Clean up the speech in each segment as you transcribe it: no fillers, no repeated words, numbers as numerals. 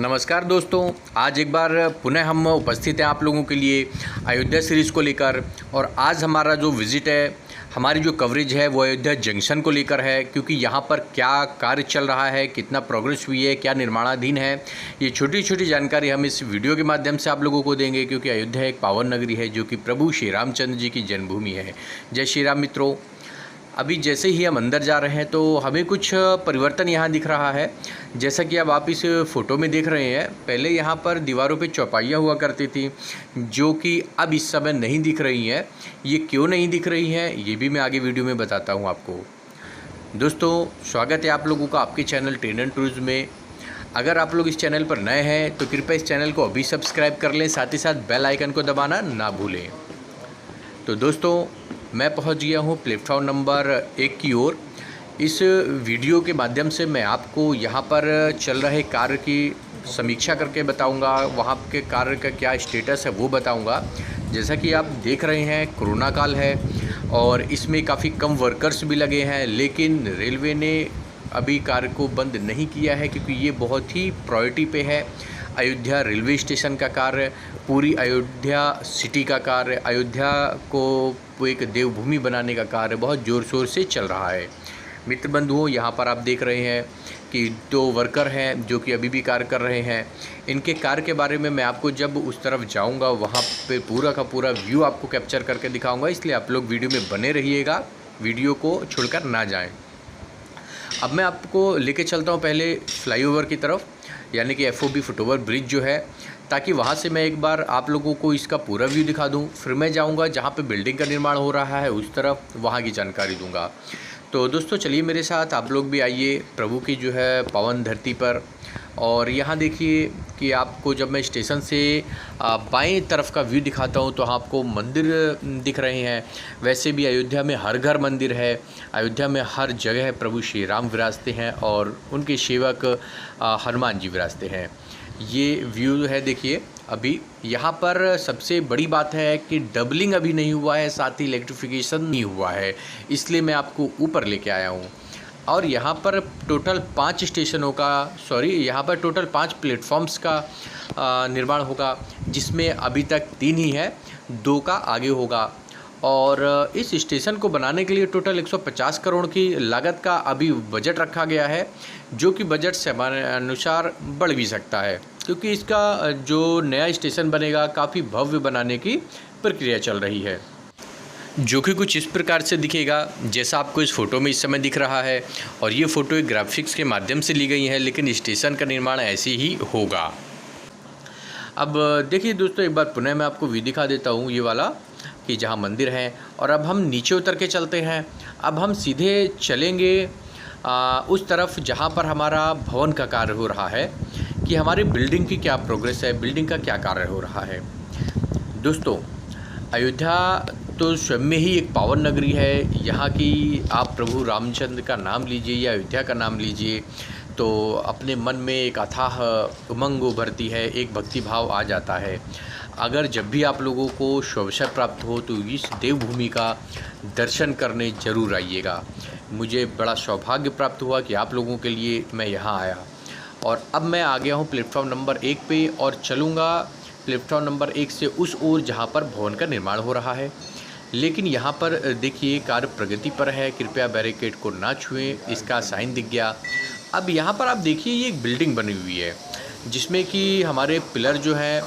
नमस्कार दोस्तों, आज एक बार पुनः हम उपस्थित हैं आप लोगों के लिए अयोध्या सीरीज़ को लेकर। और आज हमारा जो विज़िट है, हमारी जो कवरेज है वो अयोध्या जंक्शन को लेकर है, क्योंकि यहाँ पर क्या कार्य चल रहा है, कितना प्रोग्रेस हुई है, क्या निर्माणाधीन है, ये छोटी छोटी जानकारी हम इस वीडियो के माध्यम से आप लोगों को देंगे। क्योंकि अयोध्या एक पावन नगरी है जो कि प्रभु श्री रामचंद्र जी की जन्मभूमि है। जय श्री राम मित्रों। अभी जैसे ही हम अंदर जा रहे हैं तो हमें कुछ परिवर्तन यहाँ दिख रहा है। जैसा कि अब आप इस फ़ोटो में देख रहे हैं, पहले यहाँ पर दीवारों पे चौपाइयाँ हुआ करती थी जो कि अब इस समय नहीं दिख रही हैं। ये क्यों नहीं दिख रही हैं ये भी मैं आगे वीडियो में बताता हूँ आपको। दोस्तों, स्वागत है आप लोगों का आपके चैनल ट्रेन एंड टूरिज्म में। अगर आप लोग इस चैनल पर नए हैं तो कृपया इस चैनल को अभी सब्सक्राइब कर लें, साथ ही साथ बेल आइकन को दबाना ना भूलें। तो दोस्तों, मैं पहुंच गया हूं प्लेटफॉर्म नंबर 1 की ओर। इस वीडियो के माध्यम से मैं आपको यहां पर चल रहे कार्य की समीक्षा करके बताऊंगा, वहां के कार्य का क्या स्टेटस है वो बताऊंगा। जैसा कि आप देख रहे हैं, कोरोना काल है और इसमें काफ़ी कम वर्कर्स भी लगे हैं, लेकिन रेलवे ने अभी कार्य को बंद नहीं किया है क्योंकि ये बहुत ही प्रायोरिटी पे है। अयोध्या रेलवे स्टेशन का कार्य, पूरी अयोध्या सिटी का कार्य, अयोध्या को एक देवभूमि बनाने का कार्य बहुत ज़ोर शोर से चल रहा है। मित्र बंधुओं, यहाँ पर आप देख रहे हैं कि 2 वर्कर हैं जो कि अभी भी कार्य कर रहे हैं। इनके कार्य के बारे में मैं आपको जब उस तरफ जाऊँगा वहाँ पे पूरा का पूरा व्यू आपको कैप्चर करके दिखाऊँगा, इसलिए आप लोग वीडियो में बने रहिएगा, वीडियो को छोड़कर ना जाएँ। अब मैं आपको लेके चलता हूँ पहले फ्लाईओवर की तरफ, यानी कि FOB फुटओवर ब्रिज जो है, ताकि वहाँ से मैं एक बार आप लोगों को इसका पूरा व्यू दिखा दूँ। फिर मैं जाऊँगा जहाँ पे बिल्डिंग का निर्माण हो रहा है उस तरफ, वहाँ की जानकारी दूँगा। तो दोस्तों चलिए मेरे साथ, आप लोग भी आइए प्रभु की जो है पावन धरती पर। और यहाँ देखिए कि आपको जब मैं स्टेशन से बाएं तरफ का व्यू दिखाता हूँ तो आपको मंदिर दिख रहे हैं। वैसे भी अयोध्या में हर घर मंदिर है, अयोध्या में हर जगह प्रभु श्री राम विराजते हैं और उनके सेवक हनुमान जी विराजते हैं। ये व्यू है देखिए। अभी यहाँ पर सबसे बड़ी बात है कि डबलिंग अभी नहीं हुआ है, साथ ही इलेक्ट्रिफिकेशन नहीं हुआ है, इसलिए मैं आपको ऊपर लेके आया हूँ। और यहाँ पर टोटल 5 स्टेशनों का यहाँ पर टोटल 5 प्लेटफॉर्म्स का निर्माण होगा, जिसमें अभी तक 3 ही है, 2 का आगे होगा। और इस स्टेशन को बनाने के लिए टोटल 150 करोड़ की लागत का अभी बजट रखा गया है, जो कि बजट से हमारे अनुसार बढ़ भी सकता है, क्योंकि इसका जो नया स्टेशन बनेगा काफ़ी भव्य बनाने की प्रक्रिया चल रही है, जो कि कुछ इस प्रकार से दिखेगा जैसा आपको इस फ़ोटो में इस समय दिख रहा है। और ये फ़ोटो एक ग्राफिक्स के माध्यम से ली गई है, लेकिन स्टेशन का निर्माण ऐसे ही होगा। अब देखिए दोस्तों, एक बार पुनः मैं आपको व्यू दिखा देता हूँ ये वाला, कि जहाँ मंदिर है। और अब हम नीचे उतर के चलते हैं। अब हम सीधे चलेंगे उस तरफ जहाँ पर हमारा भवन का कार्य हो रहा है, कि हमारी बिल्डिंग की क्या प्रोग्रेस है, बिल्डिंग का क्या कार्य हो रहा है। दोस्तों, अयोध्या तो स्वयं में ही एक पावन नगरी है। यहाँ की आप प्रभु रामचंद्र का नाम लीजिए या अयोध्या का नाम लीजिए तो अपने मन में एक अथाह उमंग उभरती है, एक भक्ति भाव आ जाता है। अगर जब भी आप लोगों को अवसर प्राप्त हो तो इस देवभूमि का दर्शन करने ज़रूर आइएगा। मुझे बड़ा सौभाग्य प्राप्त हुआ कि आप लोगों के लिए मैं यहाँ आया। और अब मैं आ गया हूँ प्लेटफॉर्म नंबर 1 पे और चलूँगा प्लेटफॉर्म नंबर 1 से उस ओर जहाँ पर भवन का निर्माण हो रहा है। लेकिन यहाँ पर देखिए कार्य प्रगति पर है, कृपया बैरिकेड को ना छुएं, इसका साइन दिख गया। अब यहाँ पर आप देखिए ये एक बिल्डिंग बनी हुई है, जिसमें कि हमारे पिलर जो हैं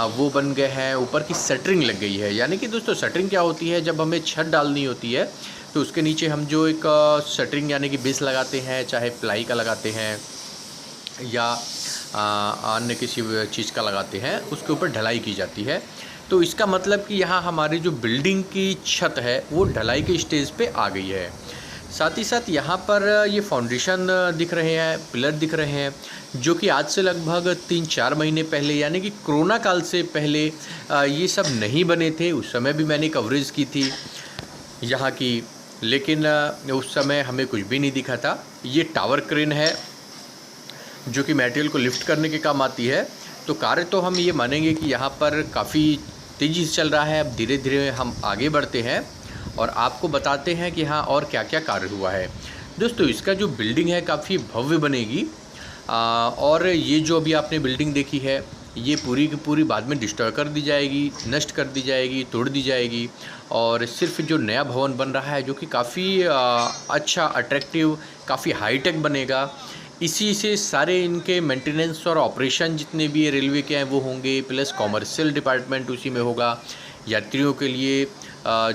वो बन गए हैं, ऊपर की शटरिंग लग गई है। यानी कि दोस्तों, शटरिंग क्या होती है, जब हमें छत डालनी होती है तो उसके नीचे हम जो एक शटरिंग यानी कि बेस लगाते हैं, चाहे प्लाई का लगाते हैं या अन्य किसी चीज़ का लगाते हैं, उसके ऊपर ढलाई की जाती है। तो इसका मतलब कि यहाँ हमारी जो बिल्डिंग की छत है वो ढलाई के स्टेज पे आ गई है। साथ ही साथ यहाँ पर ये फाउंडेशन दिख रहे हैं, पिलर दिख रहे हैं, जो कि आज से लगभग 3-4 महीने पहले, यानी कि कोरोना काल से पहले ये सब नहीं बने थे। उस समय भी मैंने कवरेज की थी यहाँ की, लेकिन उस समय हमें कुछ भी नहीं दिखा था। ये टावर क्रेन है जो कि मटेरियल को लिफ्ट करने के काम आती है। तो कार्य तो हम ये मानेंगे कि यहाँ पर काफ़ी तेज़ी से चल रहा है। अब धीरे धीरे हम आगे बढ़ते हैं और आपको बताते हैं कि हाँ और क्या क्या कार्य हुआ है। दोस्तों, इसका जो बिल्डिंग है काफ़ी भव्य बनेगी। और ये जो अभी आपने बिल्डिंग देखी है, ये पूरी की पूरी बाद में डिस्ट्रॉय कर दी जाएगी, नष्ट कर दी जाएगी, तोड़ दी जाएगी और सिर्फ जो नया भवन बन रहा है जो कि काफ़ी अच्छा, अट्रैक्टिव, काफ़ी हाईटेक बनेगा, इसी से सारे इनके मेंटेनेंस और ऑपरेशन जितने भी रेलवे के हैं वो होंगे, प्लस कॉमर्शियल डिपार्टमेंट उसी में होगा। यात्रियों के लिए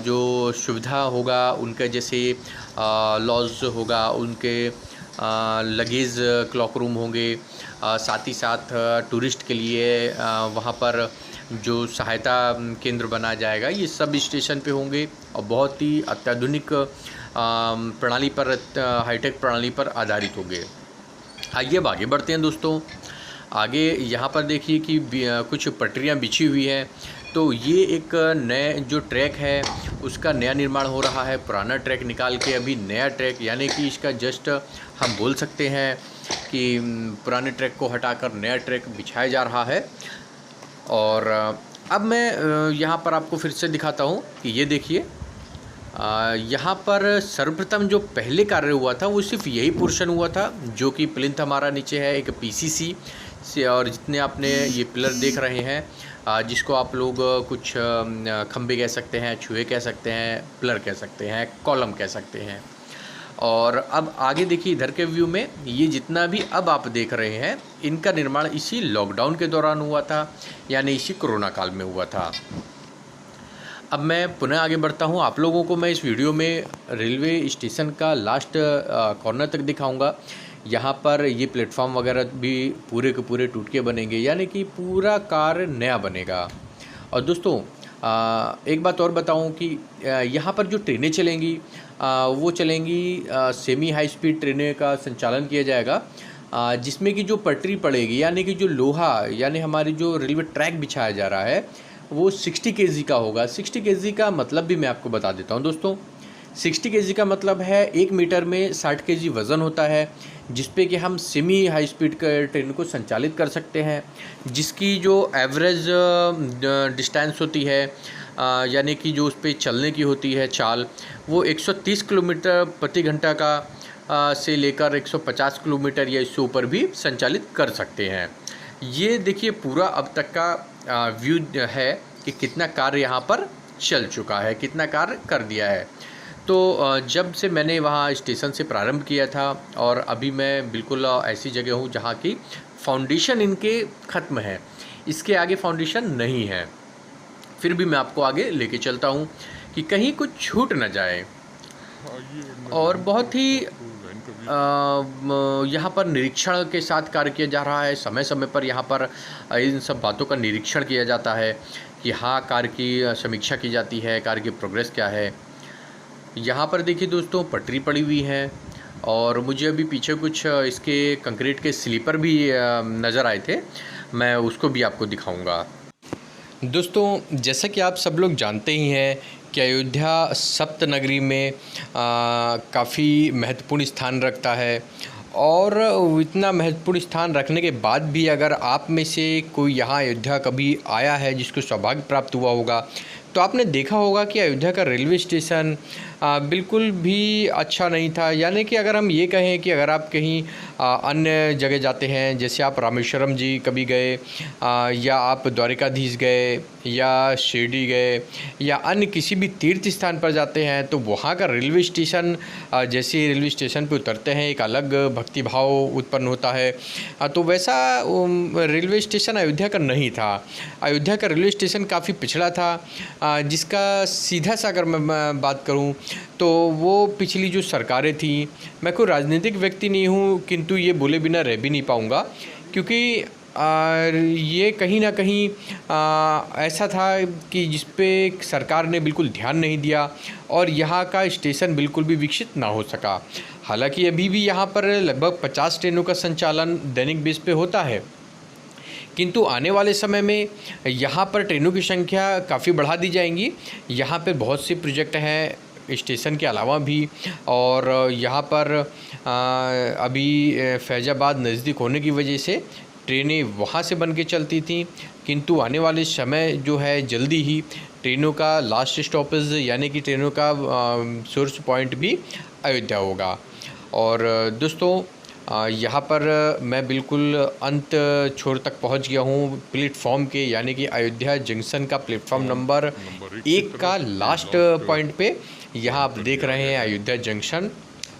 जो सुविधा होगा उनका, जैसे लॉज होगा, उनके लगेज क्लॉक रूम होंगे, साथ ही साथ टूरिस्ट के लिए वहाँ पर जो सहायता केंद्र बनाया जाएगा, ये सब स्टेशन पे होंगे और बहुत ही अत्याधुनिक प्रणाली पर, हाईटेक प्रणाली पर आधारित होंगे। आइए अब आगे बढ़ते हैं दोस्तों। आगे यहाँ पर देखिए कि कुछ पटरियाँ बिछी हुई हैं, तो ये एक नए जो ट्रैक है उसका नया निर्माण हो रहा है। पुराना ट्रैक निकाल के अभी नया ट्रैक, यानी कि इसका जस्ट हम बोल सकते हैं कि पुराने ट्रैक को हटाकर नया ट्रैक बिछाया जा रहा है। और अब मैं यहाँ पर आपको फिर से दिखाता हूँ कि ये देखिए, यहाँ पर सर्वप्रथम जो पहले कार्य हुआ था वो सिर्फ यही पोर्शन हुआ था जो कि प्लिंथ हमारा नीचे है एक पीसीसी से, और जितने आपने ये पिलर देख रहे हैं, जिसको आप लोग कुछ खंबे कह सकते हैं, छुए कह सकते हैं, पिलर कह सकते हैं, कॉलम कह सकते हैं। और अब आगे देखिए इधर के व्यू में, ये जितना भी अब आप देख रहे हैं इनका निर्माण इसी लॉकडाउन के दौरान हुआ था, यानी इसी कोरोना काल में हुआ था। अब मैं पुनः आगे बढ़ता हूँ। आप लोगों को मैं इस वीडियो में रेलवे स्टेशन का लास्ट कॉर्नर तक दिखाऊंगा। यहाँ पर ये प्लेटफॉर्म वगैरह भी पूरे के पूरे टूट के बनेंगे, यानी कि पूरा कार्य नया बनेगा। और दोस्तों एक बात और बताऊं कि यहाँ पर जो ट्रेनें चलेंगी वो चलेंगी, सेमी हाई स्पीड ट्रेनें का संचालन किया जाएगा, जिसमें कि जो पटरी पड़ेगी, यानी कि जो लोहा, यानी हमारी जो रेलवे ट्रैक बिछाया जा रहा है वो 60 kg का होगा। 60 kg का मतलब भी मैं आपको बता देता हूँ दोस्तों। 60 kg का मतलब है 1 मीटर में 60 kg वज़न होता है, जिस पे कि हम सेमी हाई स्पीड ट्रेन को संचालित कर सकते हैं, जिसकी जो एवरेज डिस्टेंस होती है, यानी कि जो उस पर चलने की होती है चाल, वो 130 किलोमीटर प्रति घंटा का से लेकर 150 किलोमीटर या इससे ऊपर भी संचालित कर सकते हैं। ये देखिए पूरा अब तक का व्यू है कि कितना कार्य यहाँ पर चल चुका है, कितना कार्य कर दिया है। तो जब से मैंने वहाँ स्टेशन से प्रारंभ किया था और अभी मैं बिल्कुल ऐसी जगह हूँ जहाँ की फाउंडेशन इनके ख़त्म है, इसके आगे फाउंडेशन नहीं है। फिर भी मैं आपको आगे लेके चलता हूँ कि कहीं कुछ छूट न जाए। और बहुत ही यहाँ पर निरीक्षण के साथ कार्य किया जा रहा है। समय समय पर यहाँ पर इन सब बातों का निरीक्षण किया जाता है कि हाँ, कार्य की समीक्षा की जाती है, कार्य की प्रोग्रेस क्या है। यहाँ पर देखिए दोस्तों पटरी पड़ी हुई है और मुझे अभी पीछे कुछ इसके कंक्रीट के स्लीपर भी नज़र आए थे, मैं उसको भी आपको दिखाऊंगा। दोस्तों जैसा कि आप सब लोग जानते ही हैं कि अयोध्या सप्त नगरी में काफ़ी महत्वपूर्ण स्थान रखता है, और इतना महत्वपूर्ण स्थान रखने के बाद भी अगर आप में से कोई यहाँ अयोध्या कभी आया है जिसको सौभाग्य प्राप्त हुआ होगा, तो आपने देखा होगा कि अयोध्या का रेलवे स्टेशन बिल्कुल भी अच्छा नहीं था। यानी कि अगर हम ये कहें कि अगर आप कहीं अन्य जगह जाते हैं, जैसे आप रामेश्वरम जी कभी गए, या आप द्वारिकाधीश गए, या शिरडी गए, या अन्य किसी भी तीर्थ स्थान पर जाते हैं, तो वहाँ का रेलवे स्टेशन, जैसे रेलवे स्टेशन पर उतरते हैं एक अलग भक्तिभाव उत्पन्न होता है। तो वैसा रेलवे स्टेशन अयोध्या का नहीं था। अयोध्या का रेलवे स्टेशन काफ़ी पिछड़ा था, जिसका सीधा सा अगर मैं बात करूं तो वो पिछली जो सरकारें थी, मैं कोई राजनीतिक व्यक्ति नहीं हूं, किंतु ये बोले बिना रह भी नहीं पाऊंगा, क्योंकि ये कहीं ना कहीं ऐसा था कि जिस पे सरकार ने बिल्कुल ध्यान नहीं दिया और यहाँ का स्टेशन बिल्कुल भी विकसित ना हो सका। हालांकि अभी भी यहाँ पर लगभग 50 ट्रेनों का संचालन दैनिक बेस पे होता है, किंतु आने वाले समय में यहाँ पर ट्रेनों की संख्या काफ़ी बढ़ा दी जाएंगी। यहाँ पे बहुत से प्रोजेक्ट हैं स्टेशन के अलावा भी, और यहाँ पर अभी फैज़ाबाद नज़दीक होने की वजह से ट्रेनें वहाँ से बन के चलती थी, किंतु आने वाले समय जो है जल्दी ही ट्रेनों का लास्ट स्टॉपेज, यानी कि ट्रेनों का सोर्स पॉइंट भी अयोध्या होगा। और दोस्तों यहाँ पर मैं बिल्कुल अंत छोर तक पहुँच गया हूँ प्लेटफॉर्म के, यानी कि अयोध्या जंक्शन का प्लेटफॉर्म नंबर 1 का लास्ट पॉइंट पे। यहाँ आप देख रहे हैं अयोध्या जंक्शन,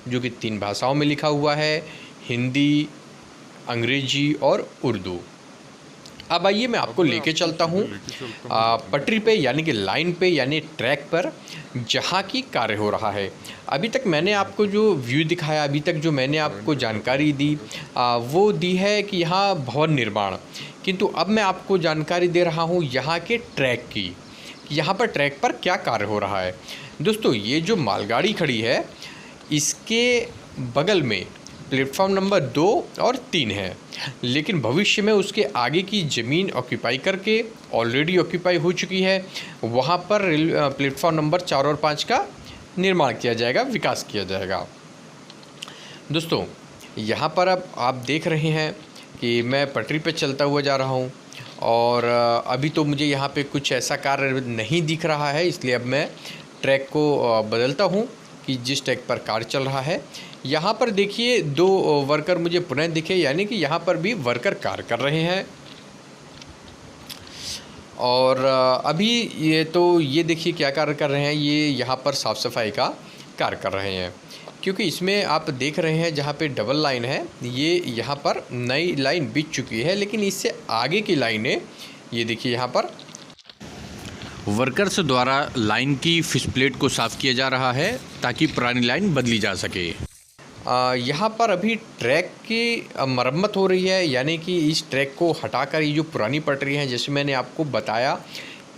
जो कि 3 भाषाओं में लिखा हुआ है, हिंदी, अंग्रेजी और उर्दू। अब आइए मैं आपको लेके चलता हूँ पटरी पे, यानी कि लाइन पे, यानी ट्रैक पर, जहाँ की कार्य हो रहा है। अभी तक मैंने आपको जो व्यू दिखाया, अभी तक जो मैंने आपको जानकारी दी वो दी है कि यहाँ भवन निर्माण, किंतु अब मैं आपको जानकारी दे रहा हूँ यहाँ के ट्रैक की, कि यहाँ पर ट्रैक पर क्या कार्य हो रहा है। दोस्तों, ये जो मालगाड़ी खड़ी है, इसके बगल में प्लेटफॉर्म नंबर 2 और 3 है, लेकिन भविष्य में उसके आगे की ज़मीन ऑक्यूपाई करके ऑलरेडी ऑक्यूपाई हो चुकी है, वहाँ पर प्लेटफॉर्म नंबर 4 और 5 का निर्माण किया जाएगा, विकास किया जाएगा। दोस्तों, यहाँ पर अब आप देख रहे हैं कि मैं पटरी पे चलता हुआ जा रहा हूँ, और अभी तो मुझे यहाँ पे कुछ ऐसा कार्य नहीं दिख रहा है, इसलिए अब मैं ट्रैक को बदलता हूँ कि जिस ट्रैक पर कार्य चल रहा है। यहाँ पर देखिए 2 वर्कर मुझे पुनः दिखे, यानी कि यहाँ पर भी वर्कर कार्य कर रहे हैं। और अभी ये देखिए क्या कार्य कर रहे हैं, ये यहाँ पर साफ़ सफाई का कार्य कर रहे हैं, क्योंकि इसमें आप देख रहे हैं जहाँ पे डबल लाइन है, ये यहाँ पर नई लाइन बिछ चुकी है, लेकिन इससे आगे की लाइनें ये देखिए यहाँ पर वर्कर्स द्वारा लाइन की फिश प्लेट को साफ़ किया जा रहा है, ताकि पुरानी लाइन बदली जा सके। यहाँ पर अभी ट्रैक की मरम्मत हो रही है, यानी कि इस ट्रैक को हटाकर ये जो पुरानी पटरी है, जैसे मैंने आपको बताया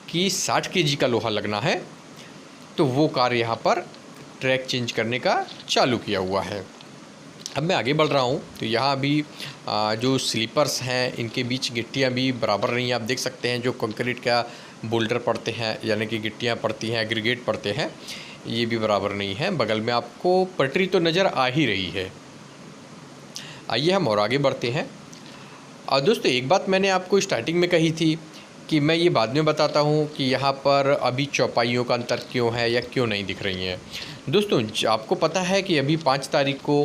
कि 60 kg का लोहा लगना है, तो वो कार्य यहाँ पर ट्रैक चेंज करने का चालू किया हुआ है। अब मैं आगे बढ़ रहा हूँ, तो यहाँ अभी जो स्लीपर्स हैं, इनके बीच गिट्टियाँ भी बराबर नहीं है। आप देख सकते हैं जो कंक्रीट का बोल्डर पड़ते हैं, यानी कि गिट्टियाँ पड़ती हैं, एग्रीगेट पड़ते हैं, ये भी बराबर नहीं है। बगल में आपको पटरी तो नज़र आ ही रही है। आइए हम और आगे बढ़ते हैं। और दोस्तों, एक बात मैंने आपको स्टार्टिंग में कही थी कि मैं ये बाद में बताता हूँ कि यहाँ पर अभी चौपाइयों का अंतर क्यों है या क्यों नहीं दिख रही हैं। दोस्तों, आपको पता है कि अभी 5 तारीख को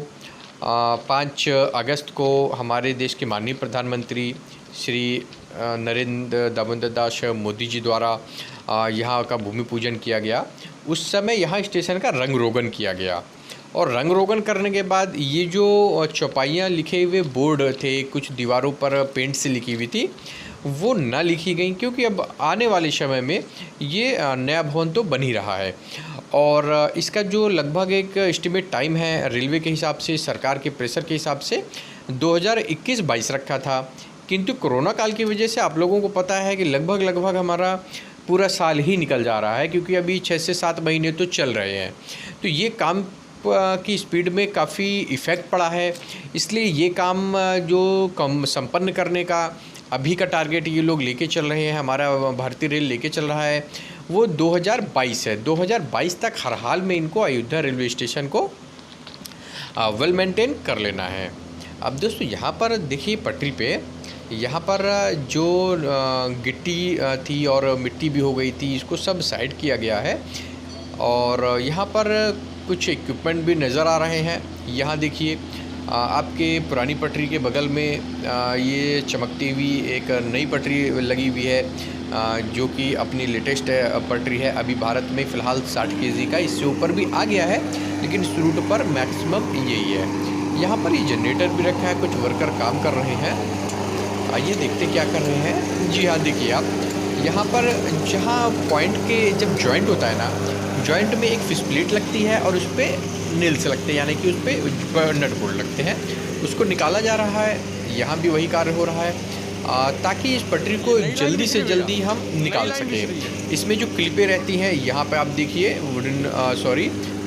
5 अगस्त को हमारे देश के माननीय प्रधानमंत्री श्री नरेंद्र दामोदर दास मोदी जी द्वारा यहाँ का भूमि पूजन किया गया। उस समय यहाँ स्टेशन का रंग रोगन किया गया, और रंग रोगन करने के बाद ये जो चौपाइयाँ लिखे हुए बोर्ड थे, कुछ दीवारों पर पेंट से लिखी हुई थी, वो ना लिखी गई, क्योंकि अब आने वाले समय में ये नया भवन तो बन ही रहा है। और इसका जो लगभग एक एस्टिमेट टाइम है रेलवे के हिसाब से, सरकार के प्रेशर के हिसाब से 2021-22 रखा था, किंतु कोरोना काल की वजह से आप लोगों को पता है कि लगभग हमारा पूरा साल ही निकल जा रहा है, क्योंकि अभी 6 से 7 महीने तो चल रहे हैं। तो ये काम की स्पीड में काफ़ी इफ़ेक्ट पड़ा है, इसलिए ये काम जो संपन्न करने का अभी का टारगेट ये लोग लेके चल रहे हैं, हमारा भारतीय रेल लेके चल रहा है, वो 2022 है। 2022 तक हर हाल में इनको अयोध्या रेलवे स्टेशन को वेल मेंटेन कर लेना है। अब दोस्तों, यहाँ पर देखिए पटरी पे यहाँ पर जो गिट्टी थी और मिट्टी भी हो गई थी, इसको सब साइड किया गया है, और यहाँ पर कुछ इक्विपमेंट भी नज़र आ रहे हैं। यहाँ देखिए आपके पुरानी पटरी के बगल में ये चमकती हुई एक नई पटरी लगी हुई है, जो कि अपनी लेटेस्ट पटरी है। अभी भारत में फ़िलहाल 60 kg का, इससे ऊपर भी आ गया है, लेकिन इस रूट पर मैक्सिमम यही है। यहाँ पर ये जनरेटर भी रखा है, कुछ वर्कर काम कर रहे हैं। आइए देखते क्या कर रहे हैं। जी हाँ, देखिए आप यहाँ पर जहाँ पॉइंट के जब जॉइंट होता है ना, जॉइंट में एक फिश प्लेट लगती है और उस पर नील्स लगते हैं, यानी कि उस पर नट बोल्ट लगते हैं, उसको निकाला जा रहा है। यहाँ भी वही कार्य हो रहा है, ताकि इस पटरी को जल्दी से जल्दी हम निकाल सकें। इसमें जो क्लिपें रहती हैं, यहाँ पे आप देखिए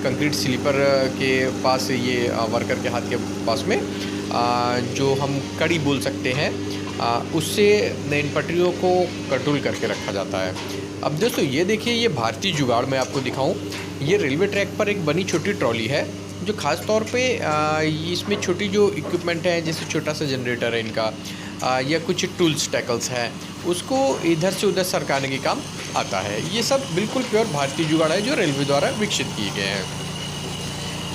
कंक्रीट स्लीपर के पास, ये वर्कर के हाथ के पास में जो हम कड़ी बोल सकते हैं, उससे इन पटरियों को कंट्रोल करके रखा जाता है। अब दोस्तों, ये देखिए, ये भारतीय जुगाड़ मैं आपको दिखाऊं, ये रेलवे ट्रैक पर एक बनी छोटी ट्रॉली है, जो ख़ास तौर पे इसमें छोटी जो इक्विपमेंट है, जैसे छोटा सा जनरेटर है इनका, या कुछ टूल्स टैकल्स हैं, उसको इधर से उधर सरकाने के काम आता है। ये सब बिल्कुल प्योर भारतीय जुगाड़ है, जो रेलवे द्वारा विकसित किए गए हैं।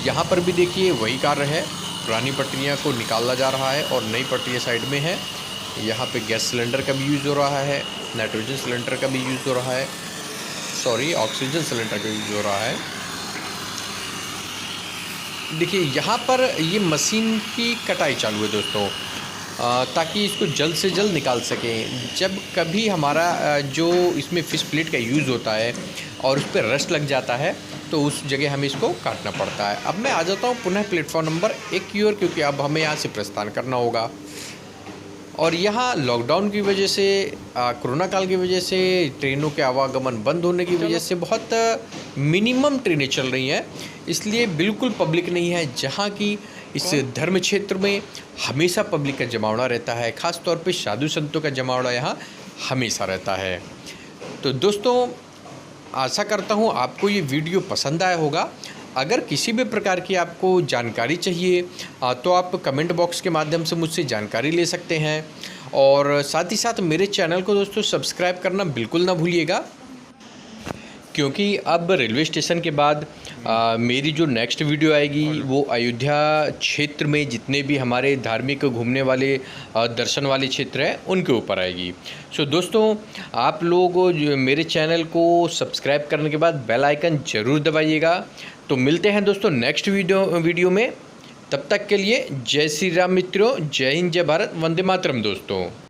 यहाँ पर भी देखिए वही कार्य है, पुरानी पटरियाँ को निकाला जा रहा है और नई पटरियाँ साइड में है। यहाँ पे गैस सिलेंडर का भी यूज़ हो रहा है, नाइट्रोजन सिलेंडर का भी यूज़ हो रहा है, सॉरी ऑक्सीजन सिलेंडर का यूज़ हो रहा है। देखिए यहाँ पर ये मशीन की कटाई चालू है दोस्तों, ताकि इसको जल्द से जल्द निकाल सकें। जब कभी हमारा जो इसमें फिश प्लेट का यूज़ होता है और उस पर रस्ट लग जाता है तो उस जगह हमें इसको काटना पड़ता है। अब मैं आ जाता हूँ पुनः प्लेटफॉर्म नंबर 1 की ओर, क्योंकि अब हमें यहाँ से प्रस्थान करना होगा। और यहाँ लॉकडाउन की वजह से, कोरोना काल की वजह से, ट्रेनों के आवागमन बंद होने की वजह से बहुत मिनिमम ट्रेनें चल रही हैं, इसलिए बिल्कुल पब्लिक नहीं है। जहाँ की इस धर्म क्षेत्र में हमेशा पब्लिक का जमावड़ा रहता है, ख़ास तौर पे साधु संतों का जमावड़ा यहाँ हमेशा रहता है। तो दोस्तों आशा करता हूँ आपको ये वीडियो पसंद आया होगा। अगर किसी भी प्रकार की आपको जानकारी चाहिए तो आप कमेंट बॉक्स के माध्यम से मुझसे जानकारी ले सकते हैं, और साथ ही साथ मेरे चैनल को दोस्तों सब्सक्राइब करना बिल्कुल ना भूलिएगा, क्योंकि अब रेलवे स्टेशन के बाद मेरी जो नेक्स्ट वीडियो आएगी वो अयोध्या क्षेत्र में जितने भी हमारे धार्मिक घूमने वाले दर्शन वाले क्षेत्र हैं उनके ऊपर आएगी। सो दोस्तों आप लोग मेरे चैनल को सब्सक्राइब करने के बाद बेल आइकन ज़रूर दबाइएगा। तो मिलते हैं दोस्तों नेक्स्ट वीडियो में। तब तक के लिए जय श्री राम मित्रों, जय हिंद, जय भारत, वंदे मातरम दोस्तों।